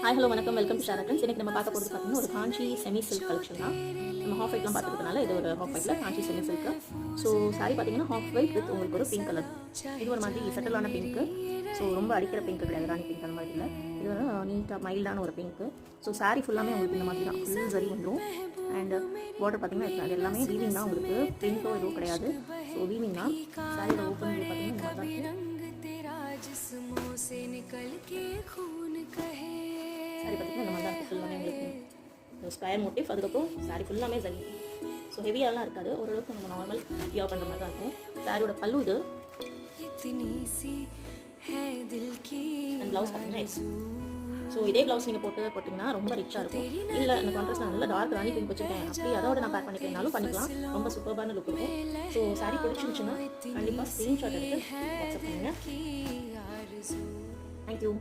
Hi hello வணக்கம், welcome to Shara trends. இன்னைக்கு நம்ம பார்க்க போகிறது பார்த்தீங்கன்னா ஒரு காஞ்சி செமி சில்க் கலெக்ஷன் தான். நம்ம ஹாஃப் ஒயிட்லாம் பார்த்துக்கிறதுனால இது ஒரு ஹாஃப் ஒயிட்டில் காஞ்சி செமி சில்க்கு. ஸோ சாரி பார்த்தீங்கன்னா ஹாஃப் ஒயிட் வித் உங்களுக்கு ஒரு பிங்க் கலர். இது ஒரு மாதிரி செட்டிலான பிங்க்கு. ஸோ ரொம்ப அடிக்கிற பிங்க் கிடையாது, ராணி பிங்க் அந்த மாதிரி இல்லை. இது ஒரு நீட்டாக மைல்டான ஒரு பிங்க்கு. ஸோ சாரி ஃபுல்லாமே உங்களுக்கு இந்த மாதிரி தான் ஃபுல் சரி வந்துடும். அண்ட் பார்டர் பார்த்தீங்கன்னா அது எல்லாமே வீவிங் தான், உங்களுக்கு பிரிண்டோ எதுவும் கிடையாது. ஸோ வீவிங் தான். சாரியோட ஓப்பன் வியூ பார்த்தீங்கன்னா இந்த மாதிரி தான் சாரி பார்த்தீங்கன்னா இந்த மாதிரி தான் ஃபுல்லாமே உங்களுக்கு ஸ்கொயர் மோட்டிவ். அதுக்கப்புறம் சாரி ஃபுல்லாமே சரி. ஸோ ஹெவியாலாம் இருக்காது, ஓரளவுக்கு நம்ம நார்மல் வியர் பண்ணுற மாதிரி தான் இருக்கும். சாரியோட பல்லு இது அண்ட் ப்ளவுஸ் பார்த்தீங்கன்னா ஸோ இதே ப்ளவுஸ் நீங்கள் போட்டிங்கன்னா ரொம்ப ரிச்சாக இருக்கும். இல்லை அந்த கான்ட்ராஸ்ட் நான் நல்லா டார்க் ராணி பிங்க் வச்சுருக்கேன், அப்படி அதோட நான் பேக் பண்ணிக்கிறனாலும் பண்ணிக்கலாம். ரொம்ப சூப்பரான லுக் இருக்கும். ஸோ சாரி பிடிச்சிருந்துச்சுன்னா கண்டிப்பாக ஸ்க்ரீன்ஷாட் எடுத்து வாட்ஸ்அப் பண்ணுங்கள். தேங்க்யூ.